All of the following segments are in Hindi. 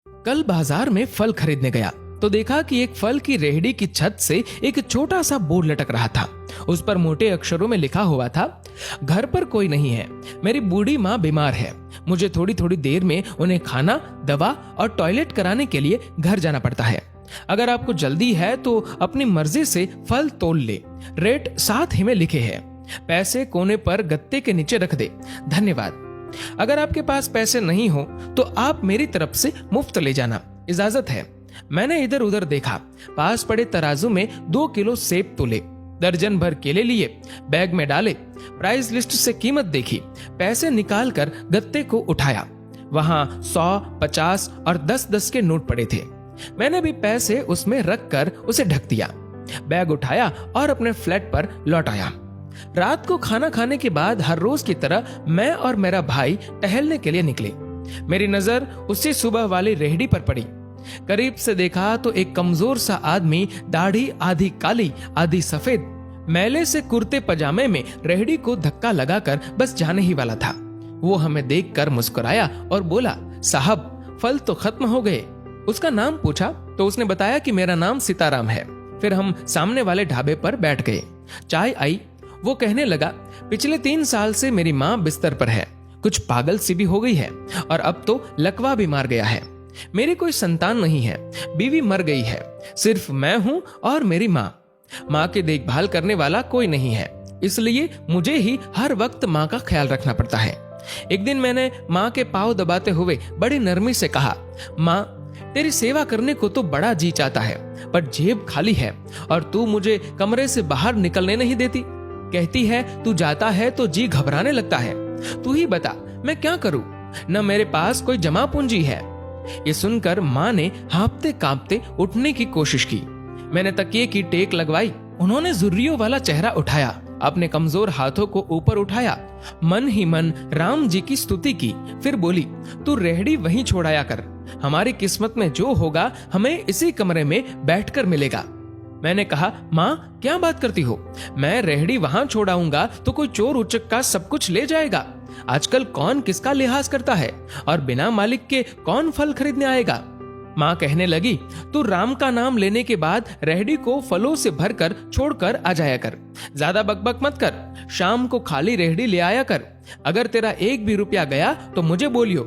कल बाजार में फल खरीदने गया तो देखा कि एक फल की रेहड़ी की छत से एक छोटा सा बोर्ड लटक रहा था। उस पर मोटे अक्षरों में लिखा हुआ था, घर पर कोई नहीं है, मेरी बूढ़ी माँ बीमार है, मुझे थोड़ी थोड़ी देर में उन्हें खाना, दवा और टॉयलेट कराने के लिए घर जाना पड़ता है। अगर आपको जल्दी है तो अपनी मर्जी से फल तोल ले, रेट साथ ही में लिखे हैं, पैसे कोने पर गत्ते के नीचे रख दे, धन्यवाद। अगर आपके पास पैसे नहीं हो तो आप मेरी तरफ से मुफ्त ले जाना, इजाजत है। मैंने इधर उधर देखा, पास पड़े तराजू में 2 किलो सेब तोले, दर्जन भर केले लिए, बैग में डाले, प्राइस लिस्ट से कीमत देखी, पैसे निकालकर गत्ते को उठाया। वहां 100, 50 और 10-10 के नोट पड़े थे। मैंने भी पैसे उसमें रखकर उसे ढक दिया, बैग उठाया और अपने फ्लैट पर लौट आया। रात को खाना खाने के बाद हर रोज की तरह मैं और मेरा भाई टहलने के लिए निकले। मेरी नजर उसी सुबह वाली रेहड़ी पर पड़ी। करीब से देखा तो एक कमजोर सा आदमी, दाढ़ी आधी काली आधी सफेद, मैले से कुर्ते पजामे में रेहड़ी को धक्का लगाकर बस जाने ही वाला था। वो हमें देखकर मुस्कुराया और बोला, साहब फल तो खत्म हो गए। उसका नाम पूछा तो उसने बताया कि मेरा नाम सीताराम है। फिर हम सामने वाले ढाबे पर बैठ गए। चाय आई। वो कहने लगा, पिछले 3 साल से मेरी माँ बिस्तर पर है, कुछ पागल सी भी हो गई है और अब तो लकवा भी मार गया है। मेरी कोई संतान नहीं है, बीवी मर गई है, सिर्फ मैं हूं और मेरी माँ। माँ की देखभाल करने वाला कोई नहीं है, इसलिए मुझे ही हर वक्त माँ का ख्याल रखना पड़ता है। एक दिन मैंने माँ के पाँव दबाते हुए बड़ी नरमी से कहा, माँ तेरी सेवा करने को तो बड़ा जी चाहता है, पर जेब खाली है और तू मुझे कमरे से बाहर निकलने नहीं देती। कहती है तू जाता है तो जी घबराने लगता है। तू ही बता मैं क्या करूं, न मेरे पास कोई जमा पूंजी है। ये सुनकर माँ ने हाँफते कांपते उठने की कोशिश की। मैंने तकिए की टेक लगवाई। उन्होंने जुर्रियों वाला चेहरा उठाया, अपने कमजोर हाथों को ऊपर उठाया, मन ही मन राम जी की स्तुति की, फिर बोली, तू रेहड़ी वहीं छोड़ाया कर, हमारी किस्मत में जो होगा हमें इसी कमरे में बैठकर मिलेगा। मैंने कहा, माँ क्या बात करती हो, मैं रेहड़ी वहां छोड़ाऊंगा तो कोई चोर उचक्का सब कुछ ले जाएगा। आजकल कौन किसका लिहाज करता है और बिना मालिक के कौन फल खरीदने आएगा। माँ कहने लगी, तू राम का नाम लेने के बाद रेहड़ी को फलों से भरकर छोड़कर आ जाया कर, ज्यादा बकबक मत कर, शाम को खाली रेहड़ी ले आया कर। अगर तेरा 1 भी रुपया गया तो मुझे बोलियो।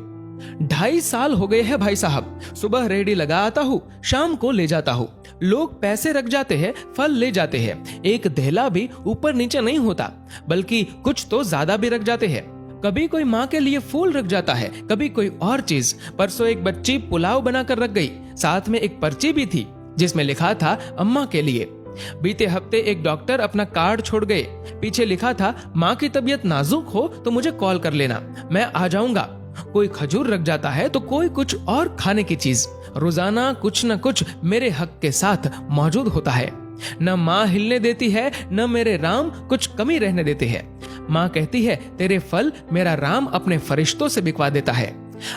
2.5 साल हो गए हैं भाई साहब, सुबह रेहड़ी लगा आता हूँ, शाम को ले जाता हूँ। लोग पैसे रख जाते हैं, फल ले जाते हैं, एक धेला भी ऊपर नीचे नहीं होता, बल्कि कुछ तो ज्यादा भी रख जाते हैं। कभी कोई माँ के लिए फूल रख जाता है, कभी कोई और चीज। परसों एक बच्ची पुलाव बनाकर रख गई, साथ में एक पर्ची भी थी जिसमें लिखा था अम्मा के लिए। बीते हफ्ते एक डॉक्टर अपना कार्ड छोड़ गए, पीछे लिखा था, माँ की तबीयत नाजुक हो तो मुझे कॉल कर लेना, मैं आ जाऊंगा। कोई खजूर रख जाता है तो कोई कुछ और खाने की चीज। रोजाना कुछ न कुछ मेरे हक के साथ मौजूद होता है। न माँ हिलने देती है, न मेरे राम कुछ कमी रहने देते हैं। माँ कहती है, तेरे फल मेरा राम अपने फरिश्तों से बिकवा देता है।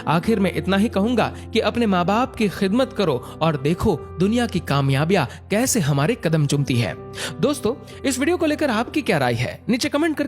आखिर में इतना ही कहूंगा कि अपने माँ बाप की खिदमत करो और देखो दुनिया की कामयाबियां कैसे हमारे कदम चूमती है। दोस्तों, इस वीडियो को लेकर आपकी क्या राय है, नीचे कमेंट करके